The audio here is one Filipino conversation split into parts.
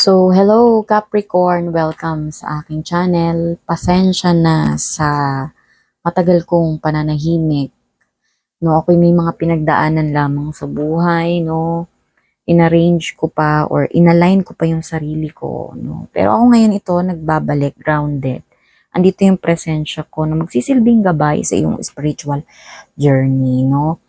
So, hello Capricorn! Welcome sa aking channel. Pasensya na sa matagal kong pananahimik. No, ako'y may mga pinagdaanan lamang sa buhay, no. Inarrange ko pa or inalign ko pa yung sarili ko, no. Pero ako ngayon ito nagbabalik grounded. Andito yung presensya ko na magsisilbing gabay sa iyong spiritual journey, no.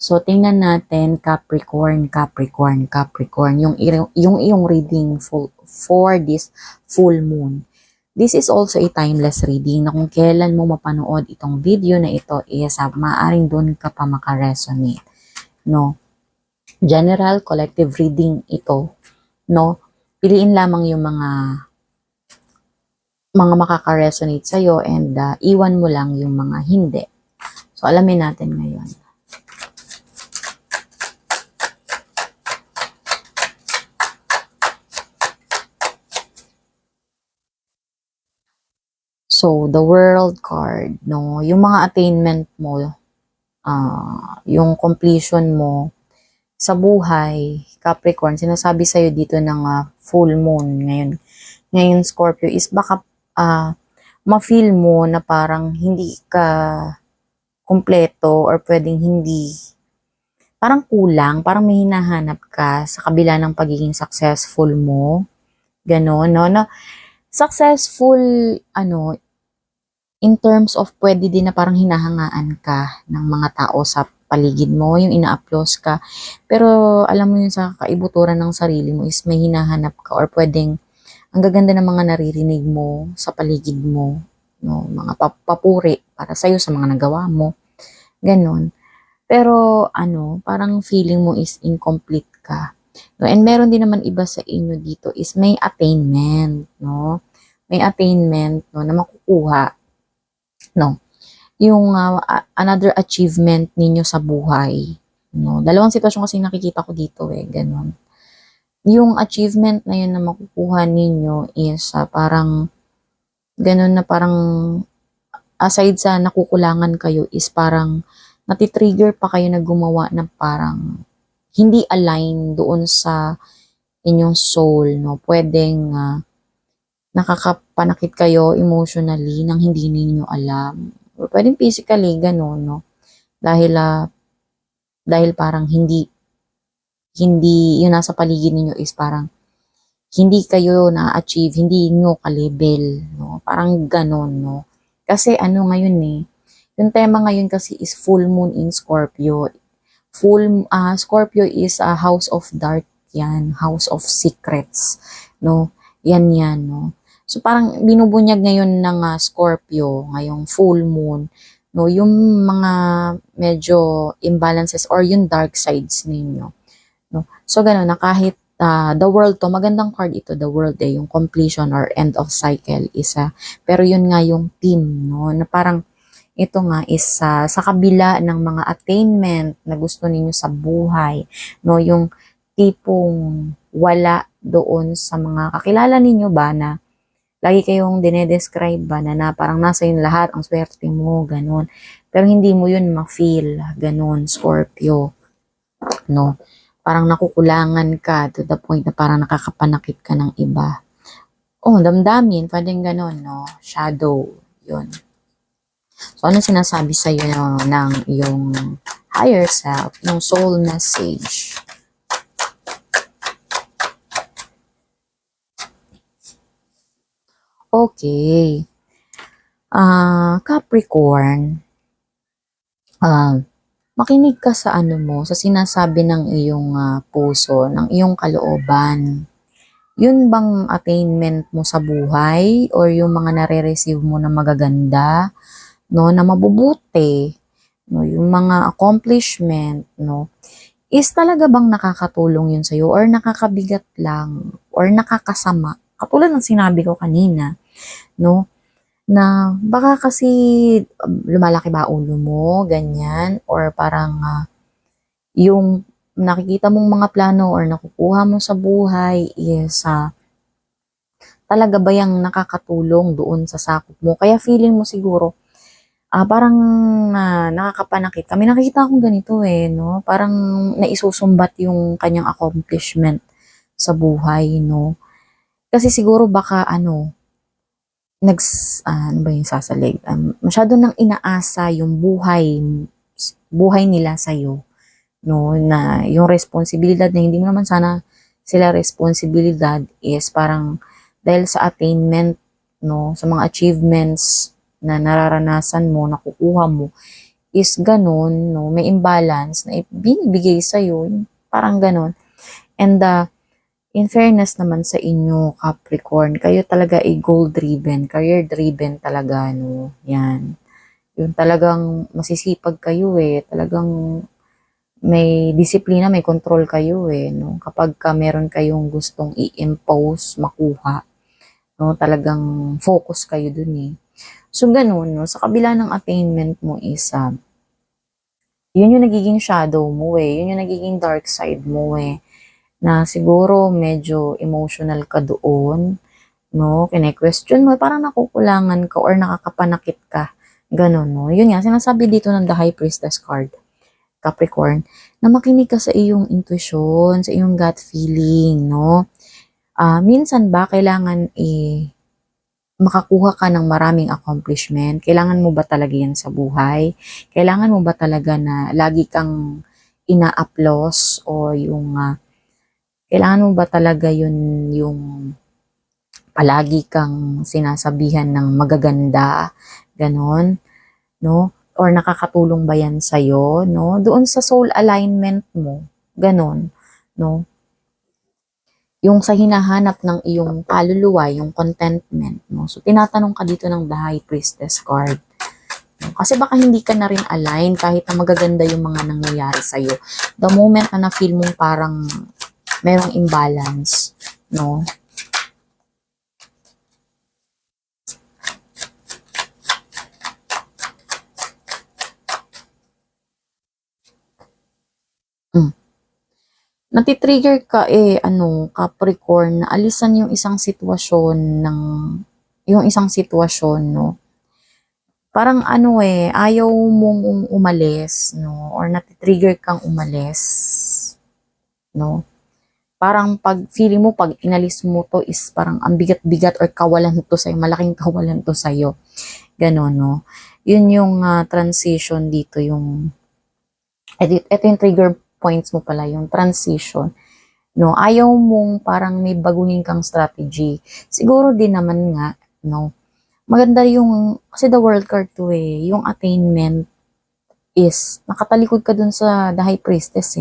So, tingnan natin Capricorn, Capricorn, Capricorn, yung iyong reading for this full moon. This is also a timeless reading na kung kailan mo mapanood itong video na ito is maaaring doon ka pa makaresonate, no? General collective reading ito, no? Piliin lamang yung mga makaka-resonate sa'yo and iwan mo lang yung mga hindi. So, alamin natin ngayon. So, the world card, no? Yung mga attainment mo, yung completion mo sa buhay, Capricorn, sinasabi sa'yo dito ng full moon ngayon Scorpio, is baka ma-feel mo na parang hindi ka kumpleto or pwedeng hindi, parang kulang, parang may hinahanap ka sa kabila ng pagiging successful mo. Ganon, no? Successful, in terms of pwede din na parang hinahangaan ka ng mga tao sa paligid mo, yung ina-applause ka. Pero alam mo yun, sa kaibuturan ng sarili mo is may hinahanap ka or pwedeng ang gaganda ng mga naririnig mo sa paligid mo, no, mga papuri para sa'yo sa mga nagawa mo. Ganon. Pero parang feeling mo is incomplete ka. No? And meron din naman iba sa inyo dito is may attainment, no? May attainment, no, na makukuha, no? Yung another achievement ninyo sa buhay, no? Dalawang sitwasyon kasi nakikita ko dito ganon. Yung achievement na yun na makukuha ninyo is parang ganon, na parang aside sa nakukulangan kayo is parang natitrigger pa kayo na gumawa na parang hindi align doon sa inyong soul, no? Pwedeng nakakapanakit kayo emotionally nang hindi ninyo alam. Or pwedeng physically, gano'n, no? Dahil parang hindi yung nasa paligid ninyo is parang hindi kayo na-achieve, hindi nyo ka-level, no? Parang gano'n, no? Kasi ngayon yung tema ngayon kasi is full moon in Scorpio. Scorpio is a house of dark yan, house of secrets, no? Yan, no? So, parang binubunyag ngayon ng Scorpio, ngayong full moon, no? Yung mga medyo imbalances or yung dark sides ninyo, no? So, gano'n na kahit the world to, magandang card ito, the world yung completion or end of cycle isa. Pero yun nga yung team, no? Na parang ito nga is sa kabila ng mga attainment na gusto ninyo sa buhay, no? Yung tipong wala doon sa mga kakilala ninyo ba na lagi kayong dinedescribe ba na parang nasa yun lahat, ang swerte mo, ganun. Pero hindi mo yun ma-feel, ganun, Scorpio, no? Parang nakukulangan ka to the point na parang nakakapanakit ka ng iba. Damdamin, pwedeng ganun, no? Shadow, yun. So, ano sinasabi sa'yo ng iyong higher self, ng soul message? Okay. Capricorn, makinig ka sa sa sinasabi ng iyong puso, ng iyong kalooban. Yun bang attainment mo sa buhay or yung mga nare-receive mo na magaganda, no, na mabubuti, no, yung mga accomplishment, no, is talaga bang nakakatulong yun sa'yo or nakakabigat lang or nakakasama? Katulad ng sinabi ko kanina, no, na baka kasi lumalaki ba ulo mo, ganyan, or parang yung nakikita mong mga plano or nakukuha mo sa buhay is talaga ba yung nakakatulong doon sa sakop mo? Kaya feeling mo siguro, parang nakakapanakit. Kami nakikita akong ganito no? Parang naisusumbat yung kanyang accomplishment sa buhay, no? Kasi siguro baka ano ba yung sasalig? Masyado nang inaasa yung buhay nila sa'yo, no? Na yung responsibilidad na hindi mo naman sana sila responsibilidad is parang dahil sa attainment, no? Sa mga achievements na nararanasan mo, nakukuha mo, is ganun, no? May imbalance na binibigay sa'yo, parang ganun. And in fairness naman sa inyo, Capricorn, kayo talaga ay goal-driven, career-driven talaga, no? Yan. Yung talagang masisipag kayo talagang may disiplina, may control kayo no? Kapag ka meron kayong gustong i-impose, makuha, no? Talagang focus kayo dun So, ganun, no? Sa kabila ng attainment mo yun yung nagiging shadow mo yun yung nagiging dark side mo na siguro medyo emotional ka doon, no? Kine-question mo, parang nakukulangan ka or nakakapanakit ka. Ganon, no? Yun nga, sinasabi dito ng The High Priestess card, Capricorn, na makinig ka sa iyong intuition, sa iyong gut feeling, no? Minsan ba kailangan makakuha ka ng maraming accomplishment? Kailangan mo ba talaga yan sa buhay? Kailangan mo ba talaga na lagi kang ina-applause o yung kailangan mo ba talaga yun yung palagi kang sinasabihan ng magaganda, ganon, no? Or nakakatulong ba yan sa'yo, no? Doon sa soul alignment mo, ganon, no? Yung sa hinahanap ng iyong kaluluwa, yung contentment, no? So, tinatanong ka dito ng The High Priestess card. No? Kasi baka hindi ka na rin align kahit na magaganda yung mga nangyayari sa'yo. The moment na na-feel mong parang merong imbalance, no? Natitrigger ka Capricorn, na alisan yung isang sitwasyon, no? Parang ayaw mong umalis, no? Or natitrigger kang umalis, no? Parang pag feeling mo, pag inalis mo to is parang ang bigat-bigat or kawalan to sa'yo, malaking kawalan to sa'yo. Ganon, no? Yun yung transition dito, ito yung trigger points mo pala, yung transition. No, ayaw mong parang may baguhin kang strategy. Siguro din naman nga, no, maganda kasi the world card to yung attainment is, nakatalikod ka dun sa the high priestess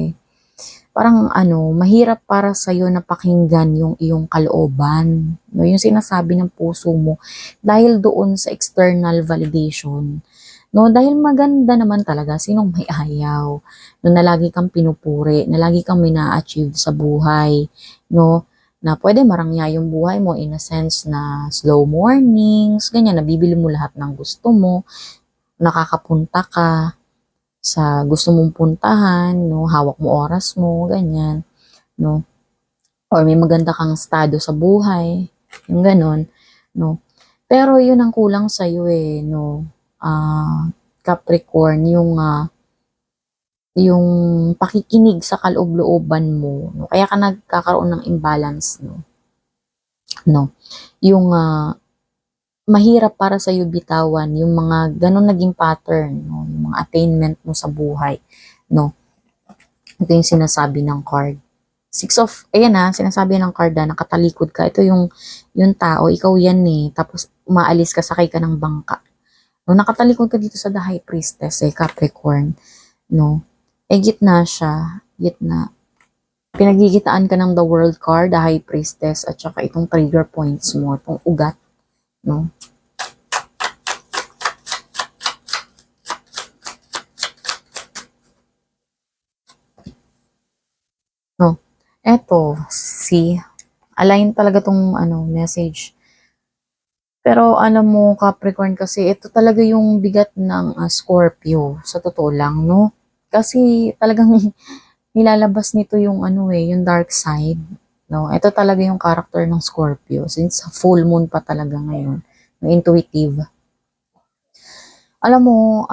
Parang mahirap para sa'yo na pakinggan yung iyong kalooban. No, yung sinasabi ng puso mo dahil doon sa external validation. No, dahil maganda naman talaga, sinong may ayaw? No, na lagi kang pinupuri, na lagi kang may na-achieve sa buhay, no? Na pwede marangya yung buhay mo in a sense na slow mornings, ganyan, nabibili mo lahat ng gusto mo, nakakapunta ka sa gusto mong puntahan, no? Hawak mo oras mo, ganyan, no? Or may maganda kang estado sa buhay, yung ganon, no? Pero yun ang kulang sa'yo no? Capricorn, yung pakikinig sa kaloob-looban mo, no? Kaya ka nagkakaroon ng imbalance, no? Yung mahirap para sa iyo bitawan yung mga ganun naging pattern, no? Yung mga attainment mo sa buhay, no? Ito yung sinasabi ng card. Ayan sinasabi ng card nakatalikod ka. Ito yung tao, ikaw yan tapos umaalis ka, sakay ka ng bangka. No, nakatalikod ka dito sa the high priestess Capricorn, no? Gitna siya, gitna. Pinagigitaan ka ng the world card, the high priestess, at saka itong trigger points mo, itong ugat, no? No. Eto, align talaga tong message. Pero alam mo, Capricorn, kasi ito talaga yung bigat ng Scorpio, sa totoo lang, no? Kasi talagang nilalabas nito yung yung dark side, no? Ito talaga yung character ng Scorpio, since full moon pa talaga ngayon, yung intuitive. Alam mo,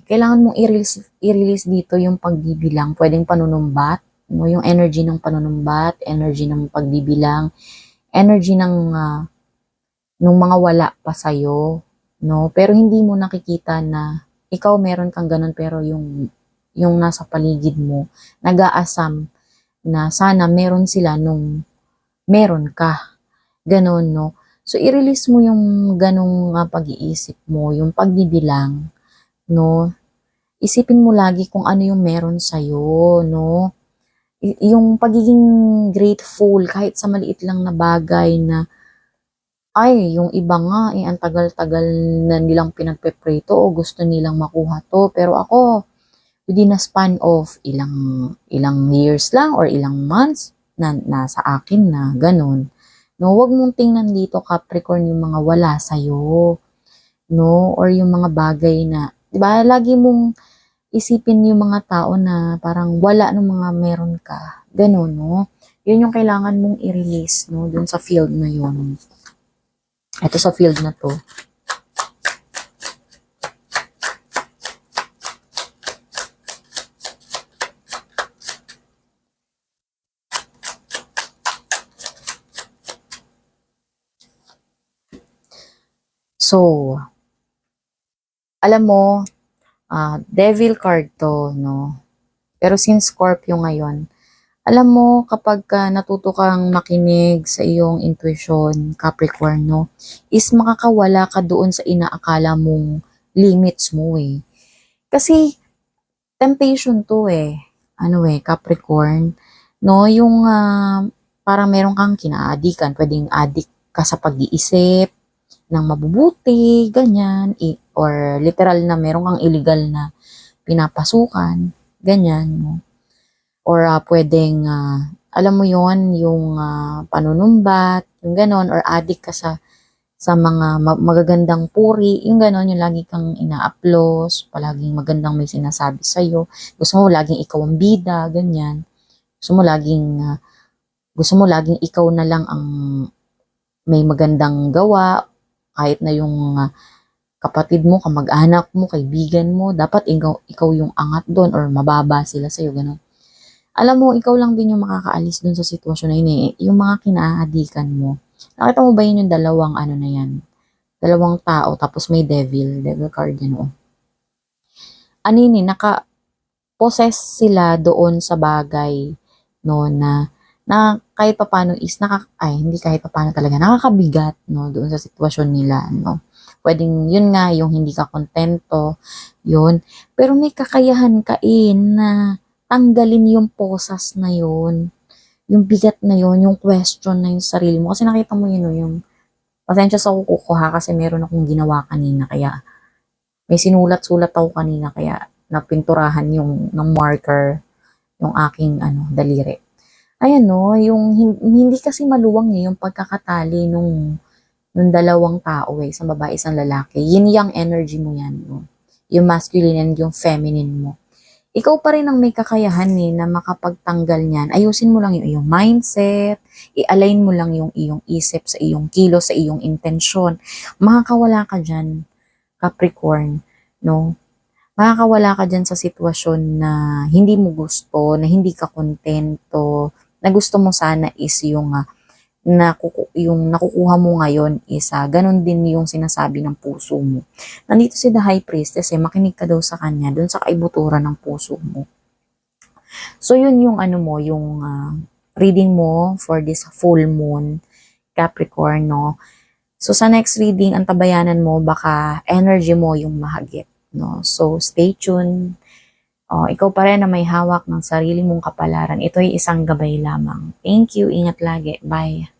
kailangan mong i-release dito yung pagbibilang, pwedeng panunumbat, no? Yung energy ng panunumbat, energy ng pagbibilang, energy nung mga wala pa sa'yo, no? Pero hindi mo nakikita na ikaw meron kang ganun, pero yung nasa paligid mo, nag-aasam na sana meron sila nung meron ka. Ganon, no? So, i-release mo yung ganong pag-iisip mo, yung pagbibilang, no? Isipin mo lagi kung ano yung meron sa'yo, no? Yung pagiging grateful kahit sa maliit lang na bagay na, ay, yung iba nga, ang tagal-tagal na nilang pinagpeprito o gusto nilang makuha to. Pero ako, within a span of ilang years lang or ilang months, nasa akin na, ganun. No, wag mong tingnan dito, Capricorn, yung mga wala sa'yo, no? Or yung mga bagay na, di ba, lagi mong isipin yung mga tao na parang wala ng mga meron ka. Ganun, no? Yun yung kailangan mong i-release, no? Dun sa field na yun. Ito sa field na to. So, alam mo, devil card to, no? Pero since Scorpio ngayon, alam mo, kapag natuto kang makinig sa iyong intuition, Capricorn, no, is makakawala ka doon sa inaakala mong limits mo eh. Kasi, temptation to eh. Ano eh, Capricorn, no, yung parang meron kang kinaadikan, pwedeng addict ka sa pag-iisip ng mabubuti, ganyan, or literal na meron kang illegal na pinapasukan, ganyan, no? Or pwedeng, alam mo yon yung panunumbat, yung ganon, or addict ka sa mga magagandang puri, yung ganon, yung lagi kang ina-applause, palaging magandang may sinasabi sa'yo, gusto mo laging ikaw ang bida, ganyan, gusto mo laging ikaw na lang ang may magandang gawa, kahit na yung kapatid mo, kamag-anak mo, kaibigan mo, dapat ikaw yung angat doon or mababa sila sa'yo, gano'n. Alam mo, ikaw lang din yung makakaalis doon sa sitwasyon na yun eh. Yung mga kinaadikan mo. Nakita mo ba yun yung dalawang ano na yan? Dalawang tao, tapos may devil card yan, oh. Ano yun eh, naka-possess sila doon sa bagay, no, na kahit papano is, hindi kahit papano talaga, nakakabigat, no, doon sa sitwasyon nila, no. Pwedeng, yun nga, yung hindi ka kontento, yun. Pero may kakayahan ka na tanggalin yung posas na yun, yung bigat na yun, yung question na yung sarili mo. Kasi nakita mo yun, no, yung, pasensya sa kukuha kasi meron akong ginawa kanina, kaya may sinulat-sulat ako kanina, kaya napinturahan yung ng marker, yung aking daliri. Ayan no, yung hindi kasi maluwang yung pagkakatali nung dalawang tao isang babae, isang lalaki. Yin yang energy mo yan, no? Yung masculine and yung feminine mo. Ikaw pa rin ang may kakayahan na makapagtanggal niyan. Ayusin mo lang yung iyong mindset, i-align mo lang yung iyong isip sa iyong kilos, sa iyong intensyon. Makakawala ka dyan, Capricorn, no? Makakawala ka dyan sa sitwasyon na hindi mo gusto, na hindi ka kontento, na gusto mo sana is yung nakukuha mo ngayon is ganun din yung sinasabi ng puso mo. Nandito si The High Priestess makinig ka daw sa kanya, dun sa kaibuturan ng puso mo. So yun yung yung reading mo for this full moon, Capricorn, no? So sa next reading, ang tabayanan mo, baka energy mo yung mahagip, no? So stay tuned. Ikaw pa rin na may hawak ng sarili mong kapalaran. Ito ay isang gabay lamang. Thank you. Ingat lagi. Bye.